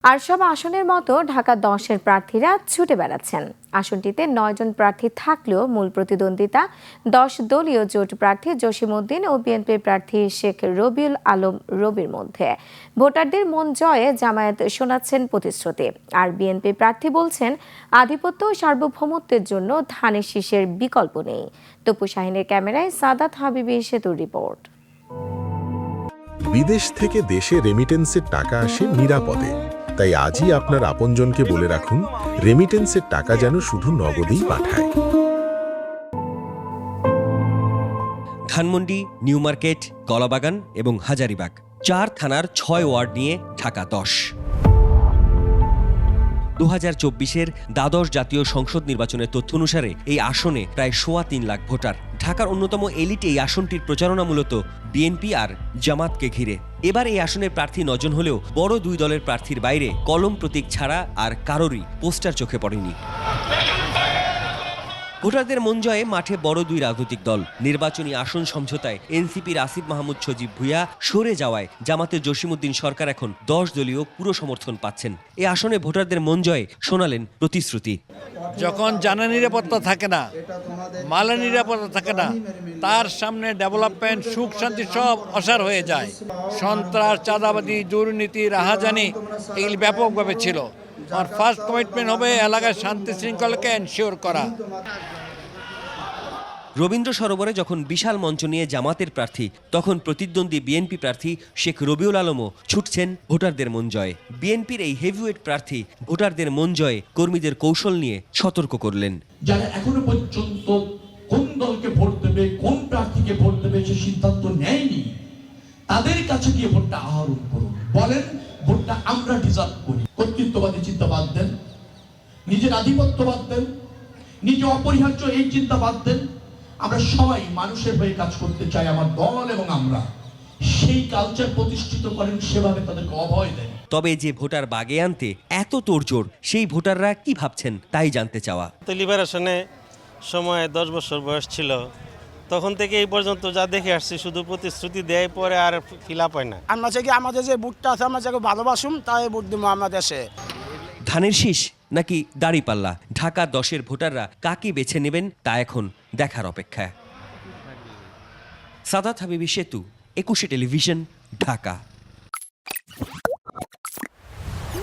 আর সব আসনের মতো ঢাকা 10-এর প্রার্থীরা ছুটে বেড়াচ্ছেন। আসনটিতে 9 জন প্রার্থী থাকলেও মূল প্রতিদ্বন্দ্বিতা 10 দলীয় জোট প্রার্থী জসিমউদ্দিন ও বিএনপি প্রার্থী শেখ রবিউল আলম রবির মধ্যে। ভোটারদের মন জয়ে জামায়াত শোনাচ্ছেন প্রতিশ্রুতি, আর বিএনপি প্রার্থী বলছেন আধিপত্য ও সার্বভৌমত্বের জন্য ধানের শীষের বিকল্প নেই। তপু শাহিনের ক্যামেরায় সাদাত হাবিবি সেতুর রিপোর্ট। বিদেশ থেকে দেশে রেমিটেন্সের টাকা আসে নিরাপদে, তাই আজই আপনার আপনজনকে বলে রাখুন রেমিটেন্সের টাকা যেন শুধু নগদেই পাঠায়। ধানমন্ডি, নিউ মার্কেট, কলাবাগান এবং হাজারীবাগ 4 থানার 6 ওয়ার্ড নিয়ে ঢাকা 10। 2024-এর দ্বাদশ জাতীয় সংসদ নির্বাচনের তথ্য অনুসারে এই আসনে প্রায় 3.25 লাখ ভোটার। ঢাকার অন্যতম এলিট এই আসনটির প্রচারণা মূলত বিএনপি আর জামাতকে ঘিরে। এবার এই আসনের প্রার্থী 9 জন হলেও বড় দুই দলের প্রার্থীর বাইরে কলম প্রতীক ছাড়া আর কারোরই পোস্টার চোখে পড়েনি। ভোটারদের মন জয়ে মাঠে বড় দুই রাজনৈতিক দল। নির্বাচনী আসন সমঝোতায় এনসিপির আসিফ মাহমুদ সজীব ভুঁইয়া সরে যাওয়ায় জামাতের জসিমউদ্দিন সরকার এখন 10 দলীয় পুরো সমর্থন পাচ্ছেন। এই আসনে ভোটারদের মন জয়ে শোনালেন প্রতিশ্রুতি। যখন জানা নিরাপত্তা থাকে না, মালের নিরাপত্তা থাকে না, তার সামনে ডেভেলপমেন্ট, সুখ শান্তি সব অসার হয়ে যায়। সন্ত্রাস, চাঁদাবাজি, দুর্নীতি, রাহাজানি এগুলি ব্যাপকভাবে ছিল। আর ফার্স্ট কমিটমেন্ট হবে এলাকার শান্তি শৃঙ্খলাকে এনশিওর করা। রবীন্দ্র সরোবরে যখন বিশাল মঞ্চ নিয়ে জামাতের প্রার্থী, তখন প্রতিদ্বন্দ্বী বিএনপি প্রার্থী শেখ রবিউল আলমও ছুটছেন ভোটারদের মন জয়ে। বিএনপির এই হেভিওয়েট প্রার্থী ভোটারদের মন জয়ে কর্মীদের কৌশল নিয়ে সতর্ক করলেন। যারা এখনো পর্যন্ত কোন দলকে ভোট দেবে, কোন প্রার্থীকে ভোট দেবে সে সিদ্ধান্ত নেয়নি, তাদের কাছে গিয়ে ভোটটা আহরণ করুন। বলেন ভোটটা আমরা ডিজার্ভ করি। কর্তৃত্ববাদী চিন্তা বাদ দেন, নিজের আধিপত্য বাদ দেন, নিজে অপরিহার্য এই চিন্তা বাদ দেন। আমরা সবাই মানুষের হয়ে কাজ করতে চাই, আমার দল এবং আমরা সেই কালচার প্রতিষ্ঠিত করেন, সেভাবে তাদেরকে অভয় দেন। তবে যে ভোটার বাগে আনতে এত তোড়জোড়, সেই ভোটাররা কি ভাবছেন তাই জানতে চাওয়া। লিবারেশনে সময় 10 বছর বয়স ছিল, তখন থেকে এই পর্যন্ত যা দেখে আসছি শুধু প্রতিশ্রুতি দেয়, পরে আর ফিল আপ হয় না। আমরা চাই আমাদের যে ভোটটা আছে আমরা যাকে ভালোবাসুম তাই ভোট দিব আমার দেশে। ধানের শীষ নাকি দাড়িপাল্লা, ঢাকা 10-এর ভোটাররা কাকে বেছে নেবেন তা এখন দেখার অপেক্ষা। সাদাত হাবিবি সেতু, 21 টেলিভিশন, ঢাকা।